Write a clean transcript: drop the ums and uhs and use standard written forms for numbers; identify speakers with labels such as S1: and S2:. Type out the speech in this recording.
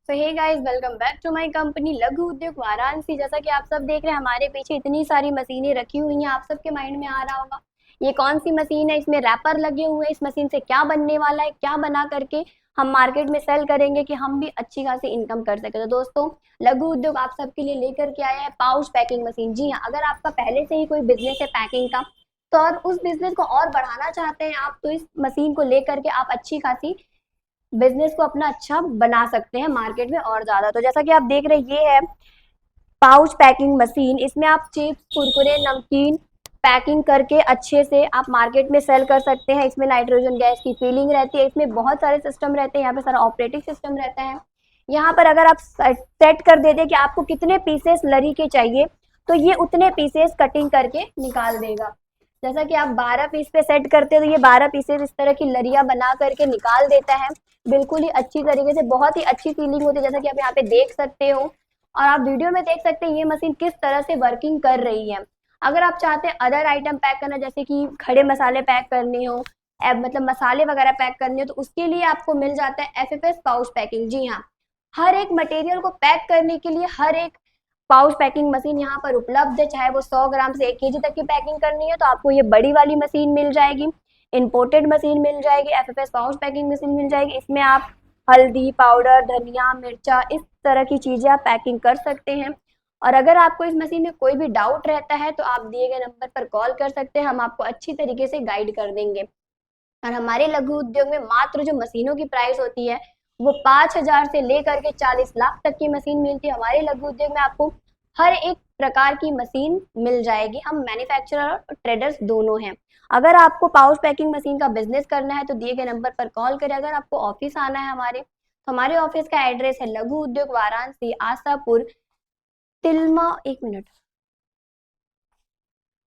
S1: तो hey guys, welcome back to my company लघु उद्योग वाराणसी। जैसा कि आप सब देख रहे हैं, हमारे पीछे इतनी सारी मशीनें रखी हुई हैं। आप सबके माइंड में आ रहा होगा ये कौन सी मशीन है, इसमें रैपर लगे हुए हैं, इस मशीन से क्या बनने वाला है, क्या बना करके हम मार्केट में सेल करेंगे कि हम भी अच्छी खासी इनकम कर सके। तो दोस्तों, लघु उद्योग आप सबके लिए लेकर के आया है पाउच पैकिंग मशीन। जी हाँ, अगर आपका पहले से ही कोई बिजनेस है पैकिंग का, तो और उस बिजनेस को और बढ़ाना चाहते हैं आप, तो इस मशीन को लेकर के आप अच्छी खासी बिजनेस को अपना अच्छा बना सकते हैं मार्केट में और ज्यादा। तो जैसा कि आप देख रहे हैं, ये है पाउच पैकिंग मशीन। इसमें आप चिप्स, कुरकुरे, नमकीन पैकिंग करके अच्छे से आप मार्केट में सेल कर सकते हैं। इसमें नाइट्रोजन गैस की फीलिंग रहती है, इसमें बहुत सारे सिस्टम रहते हैं, यहाँ पे सारा ऑपरेटिंग सिस्टम रहता है। यहाँ पर अगर आप सेट कर देते कि आपको कितने पीसेस लरी के चाहिए, तो ये उतने पीसेस कटिंग करके निकाल देगा। जैसा कि आप 12 पीस पे सेट करते हो, तो ये 12 पीसेस इस तरह की लरिया बना करके निकाल देता है बिल्कुल ही अच्छी तरीके से। बहुत ही अच्छी फीलिंग होती है, जैसा कि आप यहाँ पे देख सकते हो और आप वीडियो में देख सकते हैं ये मशीन किस तरह से वर्किंग कर रही है। अगर आप चाहते हैं अदर आइटम पैक करना, जैसे कि खड़े मसाले पैक करने हो, मतलब मसाले वगैरह पैक करने हो, तो उसके लिए आपको मिल जाता है एफएफएस पाउच पैकिंग। जी हाँ, हर एक मटेरियल को पैक करने के लिए हर एक पाउच पैकिंग मशीन यहाँ पर उपलब्ध है। चाहे वो 100 ग्राम से 1 केजी तक की पैकिंग करनी है, तो आपको ये बड़ी वाली मशीन मिल जाएगी, इंपोर्टेड मशीन मिल जाएगी, एफएफएस पाउच पैकिंग मशीन मिल जाएगी। इसमें आप हल्दी पाउडर, धनिया, मिर्चा, इस तरह की चीजें आप पैकिंग कर सकते हैं। और अगर आपको इस मशीन में कोई भी डाउट रहता है, तो आप दिए गए नंबर पर कॉल कर सकते हैं, हम आपको अच्छी तरीके से गाइड कर देंगे। और हमारे लघु उद्योग में मात्र जो मशीनों की प्राइस होती है, वो 5,000 से लेकर के 40 लाख तक की मशीन मिलती है। हमारे लघु उद्योग में आपको हर एक प्रकार की मशीन मिल जाएगी। हम मैन्युफैक्चरर और ट्रेडर्स दोनों हैं। अगर आपको पाउच पैकिंग मशीन का बिजनेस करना है, तो दिए गए नंबर पर कॉल करें। अगर आपको ऑफिस आना है हमारे, तो हमारे ऑफिस का एड्रेस है लघु उद्योग वाराणसी, आशापुर, तिलमा, एक मिनट,